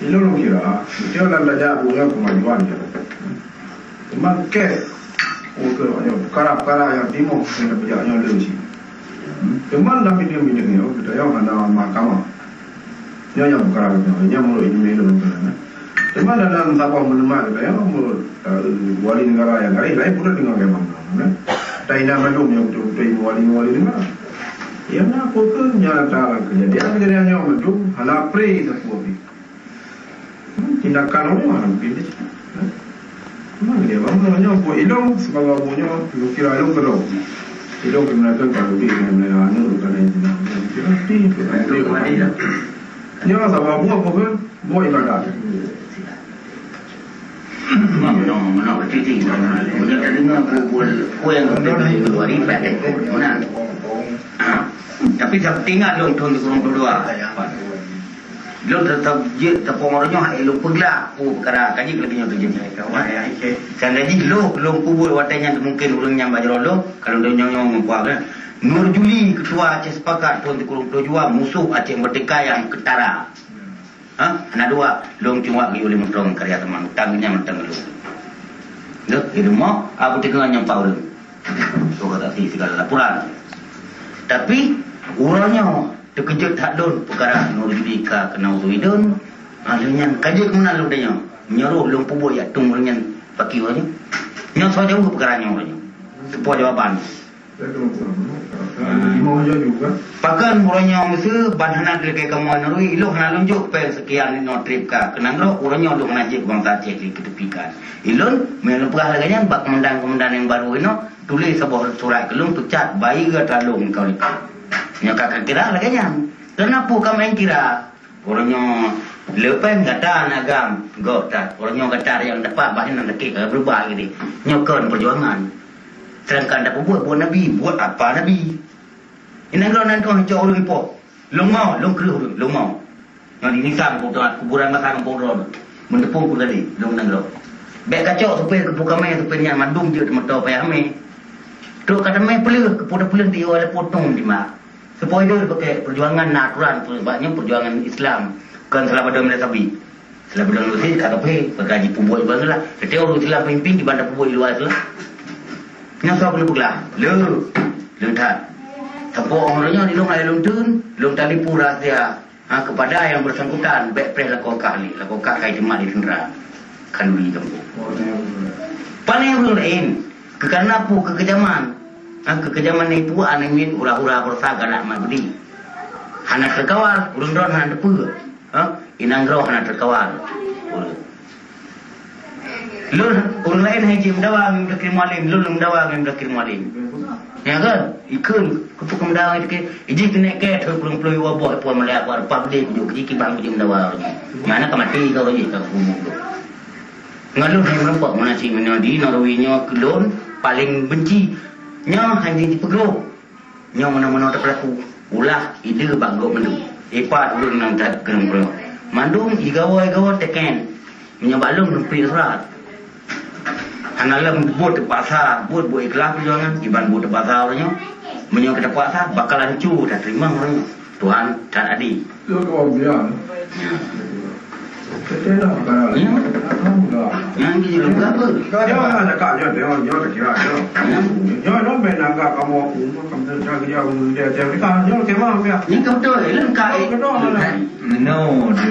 Ilo lo kira, dia lah belajar punya kemajuan je. Cuma ke, perkara-perkara yang timur yang berjalannya lebih. Cuma dalam video-video ni, kita yang ada mahkamah. Dia yang perkara ni, dia mula ini melu kan. Cuma dalam sabah menemani, kita yang mula wali negara yang lain pula dengan kemana. Taina malum yang betul-betul wali negara. Yang nak pukul nyata kejadian yang maju, hala pre sesuatu. Tindakan orang pilih. Mana dia bangunnya buat ilmu sebagai punya lukira ilmu kerau. Ilmu kemudian kalau dia kemudian anu kerana itu nak jadi mana? Dia sebab buat ibadat. Mana bercerita mana? Punya dengar buat yang kita luar ini mana? Tapi saya tinggal dong tahun 2022. Lo tetap je terpengaruhnya lo peglah perkara kaji kerjanya kawan sangaji lo kubur watanya mungkin urang yang bajro lo kalau do nyong mempuak kan Nur Juli ketua Aceh sepakat tahun 2022 musuh Aceh Merdeka yang ketara anak dua lo cuma gi oleh mentong karya teman tangnya mentang lo itu mau aku tengah nyampau lo so kata segala laporan tapi urangnya terkejut tak don perkara Nur Judika kena usuidon alunyan kaji kemana lu dia nyaruh lu pubo ya tungulnya paki orangnya nyo so jauh perkaranya orangnya sepo jawaban pakan orangnya mesti bandhana dekat kamu narui lu kena lunjuk pe sekian no trip ka kena ro orangnya lu kena je bangsa Aceh ketepikan ilun melu perah laganya bak komandan yang baru ini tulis sebuah surat kelung pecat bayi ke talung kau ni yang kakak kira lah kayaknya. Kenapa kamu yang kira? Orangnya lepas kata nagam, gota. Orangnya kata yang dapat bahan nak kek berubah gitu. Nyokan perjuangan. Sedangkan dapat buat Nabi, buat apa Nabi? Ini kalau nanti orang cakap orang impor, long mau, long keruh, long mau. Yang ini sam kuburan makan kuburan, mendepung pun tadi, long nanggro. Baik kacau supaya kepukamai supaya yang mandung je teman-teman payah me. Tu kata me pelih kepuda-pelih dia oleh potong di mak. Supaya dia pakai perjuangan natural, sebabnya perjuangan Islam kan selama dalam sabi. Selama dalam sini kata pergaji pembuat juga lah. Setiap orang Islam pimpin di bandar pembuat di luar tu lah. Yang saya perlu peglah, lu tak. Tapi orangnya di long lain tun, long tali pura dia kepada yang bersangkutan baik pres lakokah kai jemaah di Sendra kanuri kamu. Paling yang lain, kerana apa kekejaman. Kekejaman itu anamin ura-ura bersaga nak mabdi. Hana terkawal, urun-urun hana tepu. Inanggro hana terkawal. Urun lain haji mendawang mendakir mualim, lulung mendawang mendakir mualim. Ya kan? Ikun kepuk mendawang itu iji kena ke terpulung-pulung wabah puan melihat war pabdi kujuk kiki bang kujuk mendawang. Mana kemati kau lagi kau umum tu. Ngalun yang merempak mana si menadi Norwinya kelon paling benci. Nyo hanya dipeglo. Nyo mana-mana terpelaku. Ulah ide banggo mandung. Epat ulun nang tak kerem-kerem. Mandung igawa-igawa teken. Nyo balung nempi surat. Hanalam buat pasar, buat ikhlas perjuangan, iban buat pasar orangnya. Menyo kita puasa bakal hancur dah terima orangnya. Tuhan dan adi. Lu kau biar. Ketelah perkara ni. Yang dia berapa? Dia nak kaya dia tak kira dia. Dia nak menangkap kamu tak kerja dia dia kemana dia? Ni kau tu lengkap. No, dia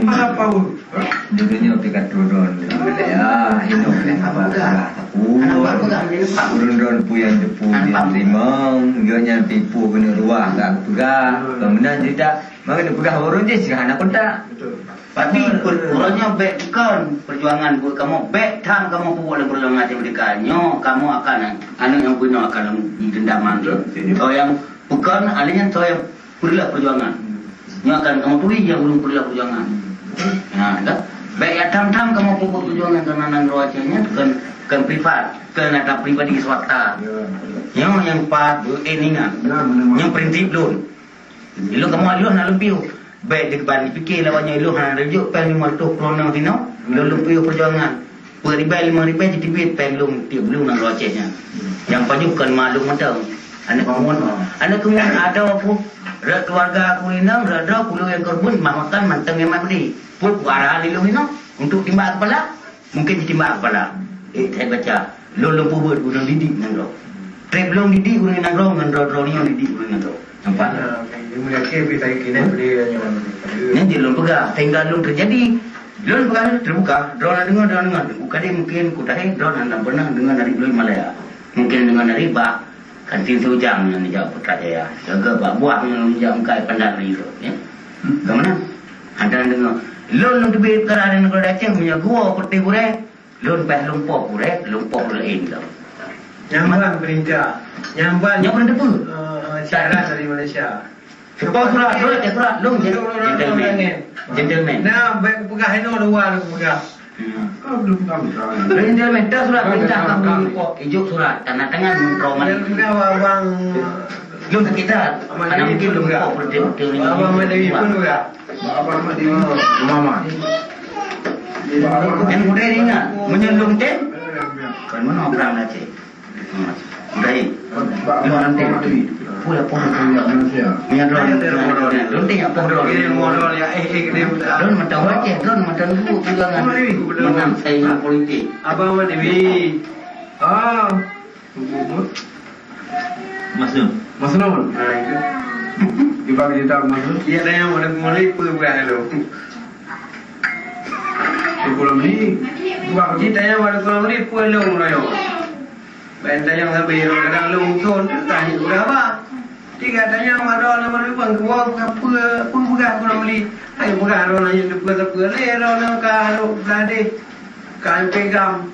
Apa pau? Dulunya pikat turun. Ya, ini apa? Urun-urun puyang depu dia terima, dia nyampe pu kena ruah tak pegah. Kemudian tidak, maka pegah urun je sehana pun tak. Tapi orangnya baik bukan perjuangan buat kamu baik tham kamu buat perjuangan yang berdekatnya kamu akan anak yang punya akan didendaman tu. Kalau yang bukan alihnya tu yang perlu perjuangan. Yang akan kamu tulis yang belum perlu perjuangan. Nah, dah. Baik tham kamu buat perjuangan karena nang roacanya kan privat, kan ada pribadi swasta. Yang part ini yang prinsip dulu. Dulu kamu aluh nak lebih. Baik dia kembali fikir lawannya iluh hana rejuk pen 50 krono tino lulung piu perjuangan beribai 5,000 jadi duit pen lung tiup belum nang rocehnya yang pajukan malum macam Anak kemun, anak kemun ada apa? Keluarga aku ini, ada puluh yang korban makan manteng yang mati. Pun warah di ini untuk timbak kepala, mungkin timbak kepala. Saya baca, lo pubut udah didik nangro. Trip belum didik udah nangro, nangro ni yang didik udah nangro. Nampak? Mereka kita kini beli Nanti lo pegang, tinggal lo terjadi. Lo pegang terbuka, drone dengar. Bukan dia mungkin kutahin drone anda pernah dengar dari Blue Malaya. Mungkin dengar dari Pak Kantin Sujang yang dijawab Putrajaya. Jaga Pak Buah yang menjawab kai pandang itu. Ya, kemana? Anda dengar. Lo lebih kerana negara Aceh punya gua seperti pure. Lo lumpur lain tau. Nyamban perintah, nyamban apa? syarat dari Malaysia. Sebab surat lo gentleman. Nah, baik pegang ini orang luar pegang. Belum kami tahu. Gentleman dah surat perintah kamu hijau surat tanda tangan Roman. Yang pegang abang. Lo kita mana mungkin lo lumpur betul Abang Madawi pun pegang. Abang Madi Mama. Yang mudah ingat menyelung teh. Kan mana orang Aceh. Baik. Lo nanti pula pohon Malaysia. minyak drone tengok pohon Ini modal ya dia. drone macam Aceh drone macam dulu pegangan menang saingan politik. Abang Madawi. Masuk. Masa namun? Dibagi kita masuk. Ia dah yang mulai pegang lo. Di pulau ni, buat Kita yang mulai ni pulang rayo. Benda yang sampai kadang lu ton tanya berapa? Tiga tanya mana nama lu bang kuat apa pun pegang kurang beli. Ayo pegang orang yang dekat le orang kalau berade kan pegang.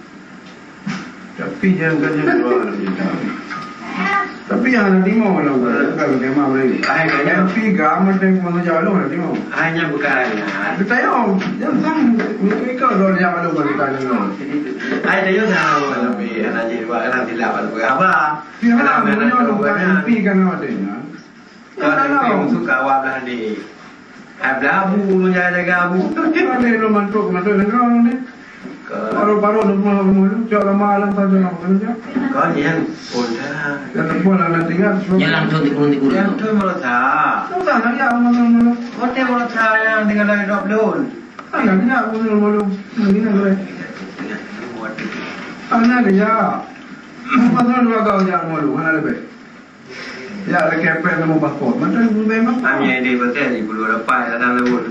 tapi jangan kerja luar kita. Tapi yang nanti mau lah, kalau dia mau lagi. Tapi gaman yang mana jauh nanti mau. Hanya bukan. Kita yang jangan mereka orang yang ada berita ni. Ada yang tahu lebih anak jadi anak tidak apa. Dia nak mana bukan MP kan ada ni. Kalau suka wabah di Ablabu menjaga gabu. Kalau dia mantuk negara ni. Baru-baru lu jalan malam saja nak kerja. Kau yang udah. Yang bola nanti kan. Nyelang turun Yang tu malah tak. Tahu tak nak yang mana. Hotel malah tak yang tinggal dari dua belum. Ayah dia malu nanti nak boleh. Anak dia. Pasal dua kau jangan malu, mana lebih. Ya, lekas pen nombor pasport. Macam memang. Kami ini betul di Pulau Lepas datang lebur.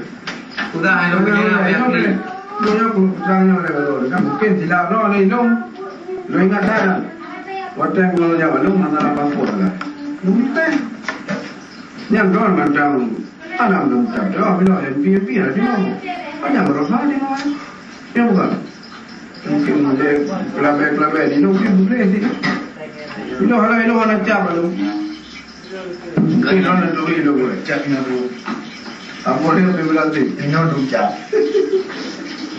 Sudah yang punya yang ni. Punya jangan oleh betul. Kan mungkin silap lo ni lo. Lo ingat tak? Waktu yang lo jawab lo mana pasport lah. Lo minta. Yang kau macam anak belum tak. Jawab bila NPP ada di mana? Banyak berusaha di mana? Ya bukan. Mungkin dia kelabek ni lo mungkin boleh sih. Ilo halai lo nak cap lo. Mungkin lo nak duri lo boleh. Cap ni lo. Apa dia lebih berlatih? Ini untuk cap.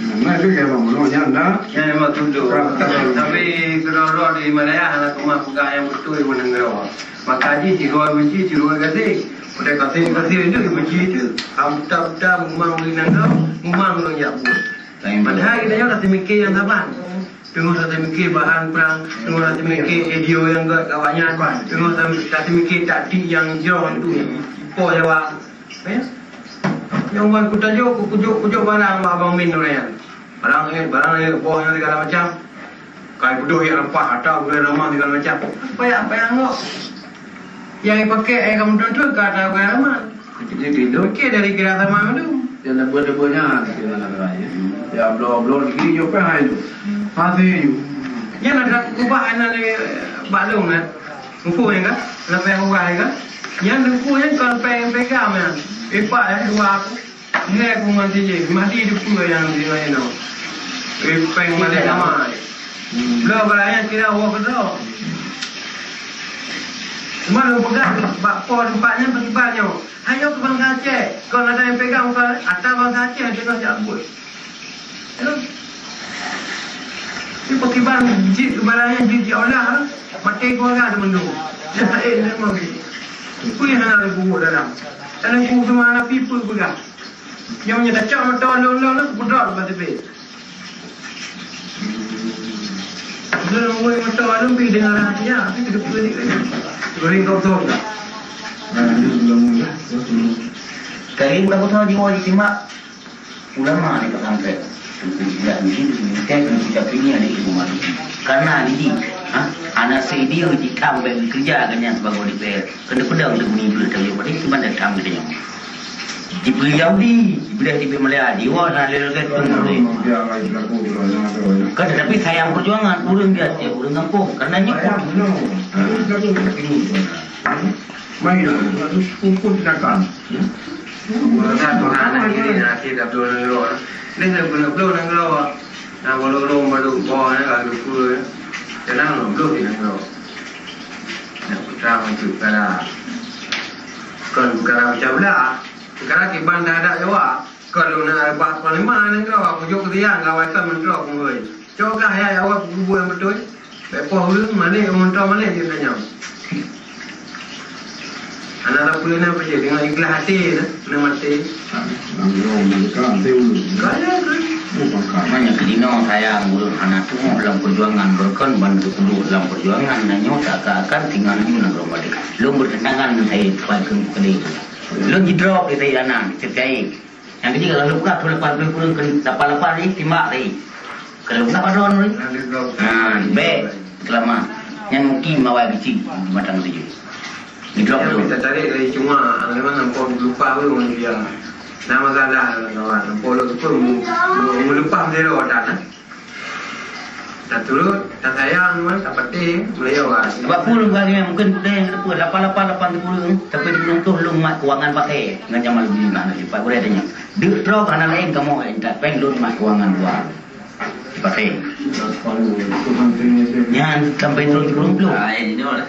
Nah itu kayak mana? Yang dah. Yang memang tuduh. Tapi kalau di Malaya anak rumah pegang yang betul ibu negara. Maka ji ciroi benci ciroi kasih. Udah kasih itu benci itu. Abda memang di negara memang menjadi. Padahal kita yang dah mikir yang sabar. Tengok dah mikir bahan perang. Tengok dah mikir video yang kawannya. Tengok dah mikir taktik yang jauh itu. Ipo jawab. Yang buat kujuk barang abang min orang. Barang boh yang segala macam. Kai bodoh yang rempah atau gula ramah segala macam. Apa yang ngok. Yang pakai kamu tentu kata gula ramah. Jadi okey dari kira sama itu. Yang nak buat-buatnya kita nak raya. Ya blow lagi jo pai tu. Masih. Yang nak ubah anak ni balung kan. Umpu yang kan? Lepas ubah kan? Yang umpu yang kalau pegang kan. Epak dua aku. Ni aku mati di pula yang di mana. Peng mati sama. Belum beraya kira awak betul. Cuma lu pegang bakpon tempatnya berkibarnya. Ayo ke Bangsa Aceh. Kalau ada yang pegang ke atas Bangsa Aceh tengok jambut. Ini berkibar jit kebarangnya jit olah. Mati keluarga ada mendung. Dia mau pergi. Itu yang ada buku dalam. Dalam buku semua anak people pegang. Yang menyatakan cak mata lolong budak lepas tepi. Lalu mulai mata lolong pergi dengan hatinya, tapi kita pergi lagi. Goreng kau tahu tak? Ini belum ya. Kali berapa tahun jiwa di Timak ulama ni pesantren. Tidak mesti kita kita pilih ada ibu mati. Karena ini, anak saya dia ditambah kerja kan yang sebagai DPR. Kena pedang dia menimbul tapi pada itu mana datang dia. Diberi Yahudi, diberi di Malaya, diwa dan lelaki tunggu. Kan tetapi sayang perjuangan, urang dia, urang kampung, karena nyekut. Mai dah, terus kumpul tindakan. Mana Tuhan ini nak kita belum ngerol. Ni saya belum ngerol. Nah belum baru bawa ni kalau dulu, jangan belum ngerol. Nak putra macam kala, kan kala macam lah. Kala kiban dah ada jawab. Kalau nak buat parlimen ngerol, aku jauh ketian kawan kan menterok pun. Coba ya awak buat betul. Lepas dulu mana menterok mana dia tanya. Anak tak boleh nak pergi dengan ikhlas hati nak mati. Banyak kedino saya ngurus anak tu dalam perjuangan berkan bantu dulu dalam perjuangan nanya tak akan tinggal di mana rumah dia. Lu bertentangan saya pakai kali. Lu drop di saya anak cetai. Yang ketiga kalau buka tu lepas belum dapat ni timbak ni. Kalau buka padron ni. Baik kelama yang mungkin mawai kecil matang tu. Kita cari dari cuma, memang nampak lupa pun dia. Nama salah kawan, nampak lu pun lupa dia ada. Tak turut, tak sayang pun, tak penting, boleh awak. Sebab pun orang mungkin dia yang terpuluh 88 tapi belum tu lu mat kewangan pakai dengan jamal beli mana sih Pak boleh tanya. Dia draw kerana lain kamu tak pengen lu mat kewangan buat. Pakai. Yang sampai turun. Ini lah.